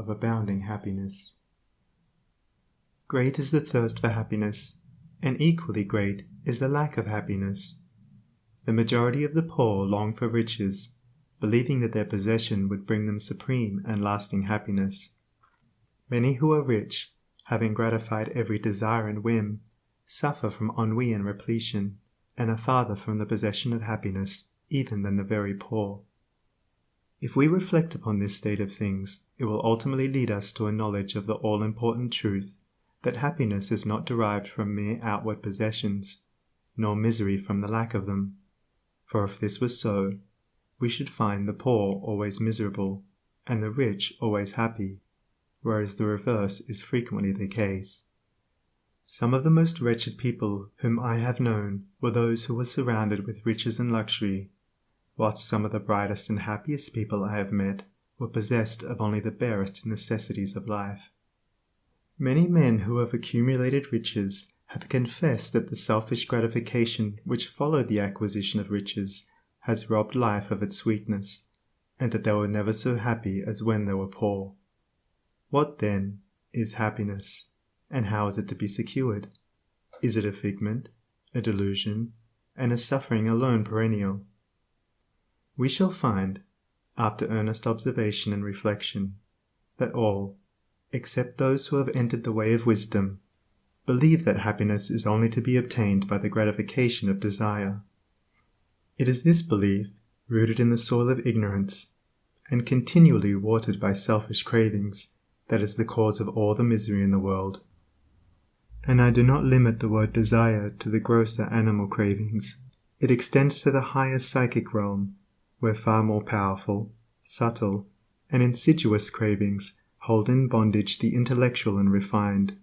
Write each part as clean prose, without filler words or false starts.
of abounding happiness. Great is the thirst for happiness, and equally great is the lack of happiness. The majority of the poor long for riches, believing that their possession would bring them supreme and lasting happiness. Many who are rich, having gratified every desire and whim, suffer from ennui and repletion, and are farther from the possession of happiness even than the very poor. If we reflect upon this state of things, it will ultimately lead us to a knowledge of the all-important truth that happiness is not derived from mere outward possessions, nor misery from the lack of them. For if this was so, we should find the poor always miserable, and the rich always happy, whereas the reverse is frequently the case. Some of the most wretched people whom I have known were those who were surrounded with riches and luxury, whilst some of the brightest and happiest people I have met were possessed of only the barest necessities of life. Many men who have accumulated riches have confessed that the selfish gratification which followed the acquisition of riches has robbed life of its sweetness, and that they were never so happy as when they were poor. What, then, is happiness, and how is it to be secured? Is it a figment, a delusion, and a suffering alone perennial? We shall find, after earnest observation and reflection, that all, except those who have entered the way of wisdom, believe that happiness is only to be obtained by the gratification of desire. It is this belief, rooted in the soil of ignorance, and continually watered by selfish cravings, that is the cause of all the misery in the world. And I do not limit the word desire to the grosser animal cravings. It extends to the higher psychic realm, where far more powerful, subtle, and insidious cravings hold in bondage the intellectual and refined,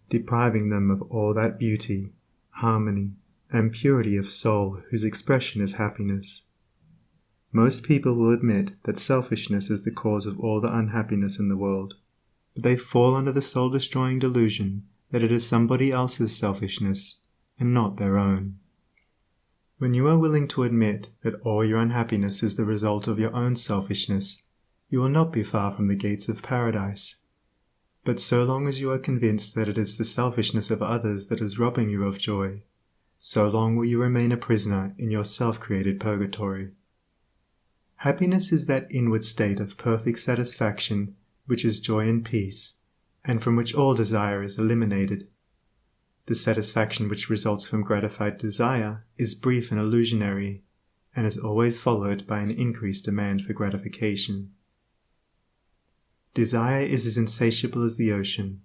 depriving them of all that beauty, harmony, and purity of soul whose expression is happiness. Most people will admit that selfishness is the cause of all the unhappiness in the world, but they fall under the soul-destroying delusion that it is somebody else's selfishness, and not their own. When you are willing to admit that all your unhappiness is the result of your own selfishness, you will not be far from the gates of paradise. But so long as you are convinced that it is the selfishness of others that is robbing you of joy, so long will you remain a prisoner in your self-created purgatory. Happiness is that inward state of perfect satisfaction which is joy and peace, and from which all desire is eliminated. The satisfaction which results from gratified desire is brief and illusionary, and is always followed by an increased demand for gratification. Desire is as insatiable as the ocean,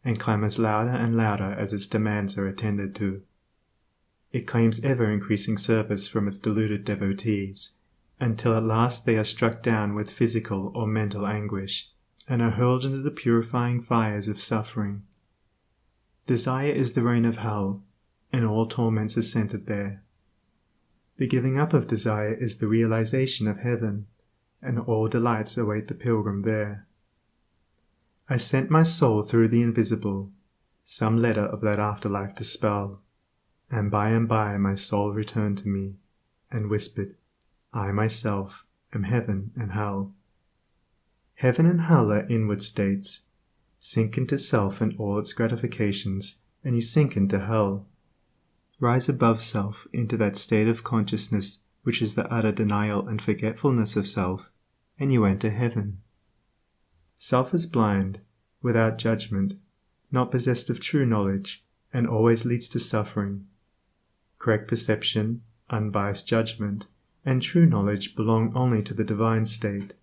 and clamors louder and louder as its demands are attended to. It claims ever-increasing service from its deluded devotees, until at last they are struck down with physical or mental anguish, and are hurled into the purifying fires of suffering. Desire is the reign of hell, and all torments are centered there. The giving up of desire is the realization of heaven, and all delights await the pilgrim there. I sent my soul through the invisible, some letter of that afterlife to spell, and by my soul returned to me, and whispered, I myself am heaven and hell. Heaven and hell are inward states. Sink into self and all its gratifications, and you sink into hell. Rise above self into that state of consciousness which is the utter denial and forgetfulness of self, and you enter heaven. Self is blind, without judgment, not possessed of true knowledge, and always leads to suffering. Correct perception, unbiased judgment, and true knowledge belong only to the divine state,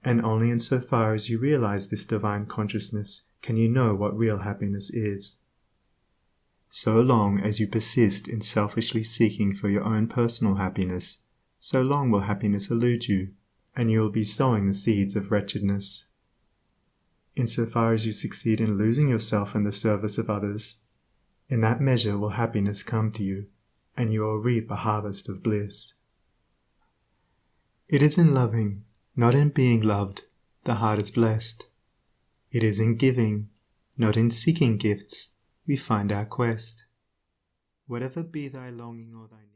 and only in so far as you realize this divine consciousness can you know what real happiness is. So long as you persist in selfishly seeking for your own personal happiness, so long will happiness elude you, and you will be sowing the seeds of wretchedness. Insofar as you succeed in losing yourself in the service of others, in that measure will happiness come to you, and you will reap a harvest of bliss. It is in loving, not in being loved, the heart is blessed. It is in giving, not in seeking gifts, we find our quest. Whatever be thy longing or thy need.